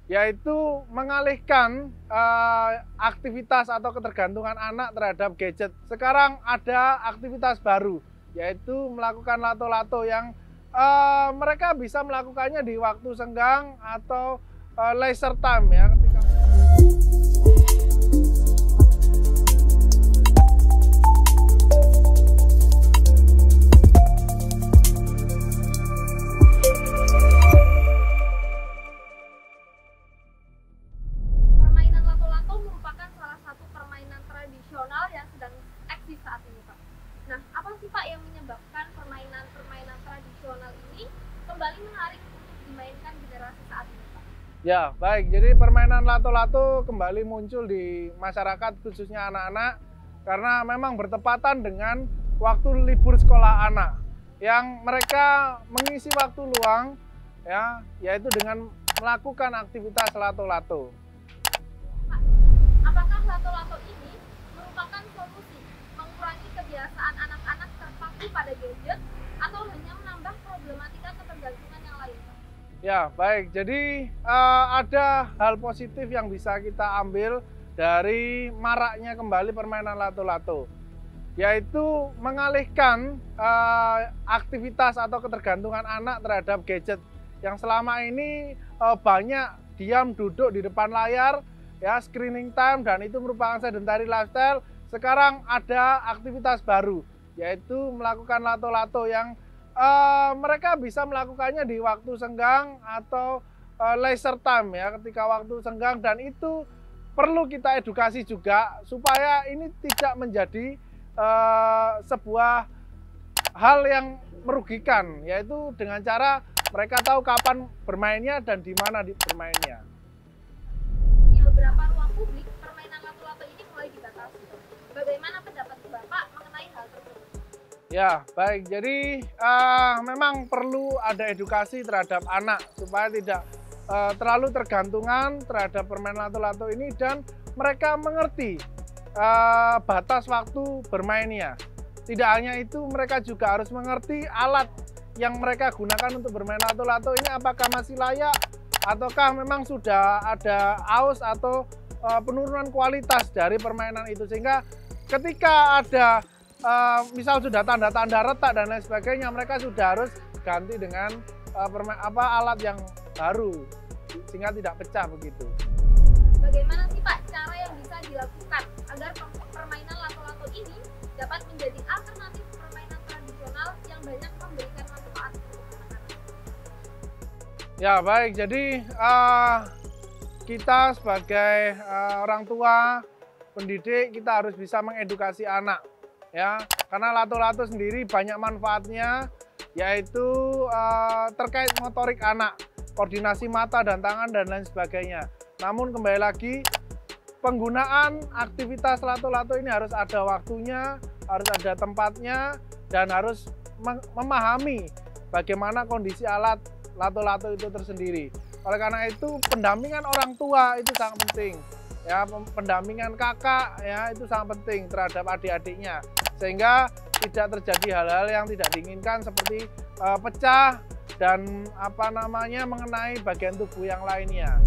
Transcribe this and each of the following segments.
yaitu mengalihkan aktivitas atau ketergantungan anak terhadap gadget. Sekarang ada aktivitas baru, yaitu melakukan lato-lato yang mereka bisa melakukannya di waktu senggang atau leisure time ya. Permainan lato-lato merupakan salah satu permainan tradisional yang sedang eksis saat ini, Pak. Nah, apa sih, Pak, yang menyebabkan permainan tradisional ini kembali menarik untuk dimainkan generasi saat ini, Pak? Ya, baik. Jadi permainan lato-lato kembali muncul di masyarakat, khususnya anak-anak, karena memang bertepatan dengan waktu libur sekolah anak, yang mereka mengisi waktu luang, ya, yaitu dengan melakukan aktivitas lato-lato. Pak, apakah lato-lato ini merupakan solusi mengurangi kebiasaan anak-anak terpaku pada gadget atau hanya menambah problematika ketergantungan yang lain, Pak? Ya, baik. Jadi ada hal positif yang bisa kita ambil dari maraknya kembali permainan lato-lato, yaitu mengalihkan aktivitas atau ketergantungan anak terhadap gadget yang selama ini banyak diam duduk di depan layar, ya, screening time, dan itu merupakan sedentary lifestyle. Sekarang ada aktivitas baru, yaitu melakukan lato-lato yang mereka bisa melakukannya di waktu senggang atau leisure time ya, ketika waktu senggang, dan itu perlu kita edukasi juga supaya ini tidak menjadi sebuah hal yang merugikan, yaitu dengan cara mereka tahu kapan bermainnya dan di mana bermainnya. Di beberapa ruang publik, permainan lato-lato ini mulai dibatasi. Bagaimana pendapat Bapak mengenai hal tersebut? Ya, baik. Jadi memang perlu ada edukasi terhadap anak supaya tidak terlalu tergantungan terhadap permainan lato-lato ini dan mereka mengerti batas waktu bermainnya. Tidak hanya itu, mereka juga harus mengerti alat yang mereka gunakan untuk bermain lato-lato ini apakah masih layak ataukah memang sudah ada aus atau penurunan kualitas dari permainan itu, sehingga ketika ada misal sudah tanda-tanda retak dan lain sebagainya, mereka sudah harus ganti dengan alat yang baru sehingga tidak pecah begitu. Bagaimana sih, Pak, cara yang bisa dilakukan agar permainan lato-lato ini dapat menjadi alternatif permainan tradisional yang banyak memberikan manfaat untuk anak-anak? Ya, baik. Jadi kita sebagai orang tua, pendidik, kita harus bisa mengedukasi anak, ya, karena lato-lato sendiri banyak manfaatnya, yaitu terkait motorik anak, koordinasi mata dan tangan dan lain sebagainya. Namun kembali lagi, penggunaan aktivitas lato-lato ini harus ada waktunya, harus ada tempatnya, dan harus memahami bagaimana kondisi alat lato-lato itu tersendiri. Oleh karena itu, pendampingan orang tua itu sangat penting. Ya, pendampingan kakak ya itu sangat penting terhadap adik-adiknya, sehingga tidak terjadi hal-hal yang tidak diinginkan seperti pecah dan mengenai bagian tubuh yang lainnya.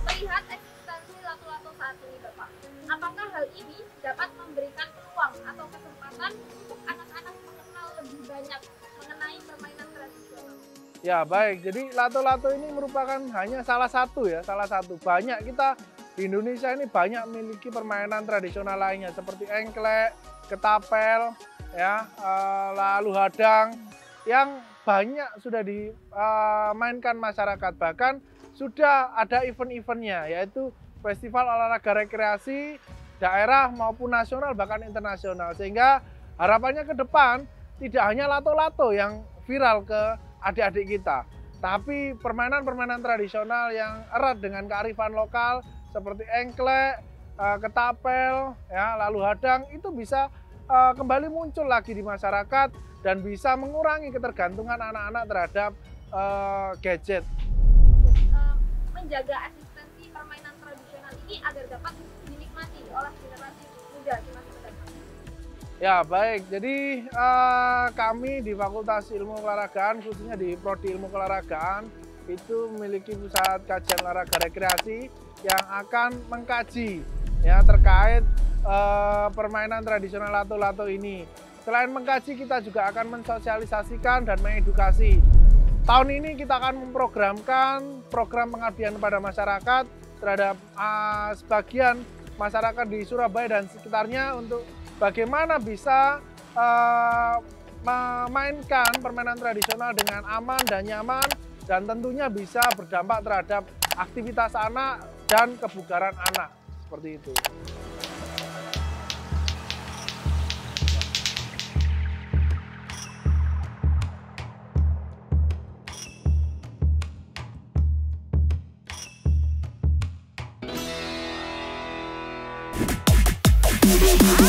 Melihat eksistensi lato-lato saat ini, Bapak, apakah hal ini dapat memberikan peluang atau kesempatan untuk anak-anak mengenal lebih banyak mengenai permainan tradisional? Ya, baik. Jadi lato-lato ini merupakan hanya salah satu. Banyak, kita di Indonesia ini banyak memiliki permainan tradisional lainnya seperti engklek, ketapel, ya, lalu hadang yang banyak sudah dimainkan masyarakat. Bahkan sudah ada event-eventnya, yaitu festival olahraga rekreasi daerah maupun nasional bahkan internasional, sehingga harapannya ke depan tidak hanya lato-lato yang viral ke adik-adik kita, tapi permainan-permainan tradisional yang erat dengan kearifan lokal seperti engklek, ketapel, ya, lalu hadang itu bisa kembali muncul lagi di masyarakat dan bisa mengurangi ketergantungan anak-anak terhadap gadget. Menjaga eksistensi permainan tradisional ini agar dapat dinikmati oleh generasi muda di masa mendatang. Ya, baik. Jadi kami di Fakultas Ilmu Keolahragaan, khususnya di Prodi Ilmu Keolahragaan, itu memiliki pusat kajian olahraga rekreasi yang akan mengkaji ya terkait permainan tradisional lato-lato ini. Selain mengkaji, kita juga akan mensosialisasikan dan mengedukasi. Tahun ini kita akan memprogramkan program pengabdian kepada masyarakat terhadap sebagian masyarakat di Surabaya dan sekitarnya untuk bagaimana bisa memainkan permainan tradisional dengan aman dan nyaman dan tentunya bisa berdampak terhadap aktivitas anak dan kebugaran anak. Seperti itu. We'll be right back.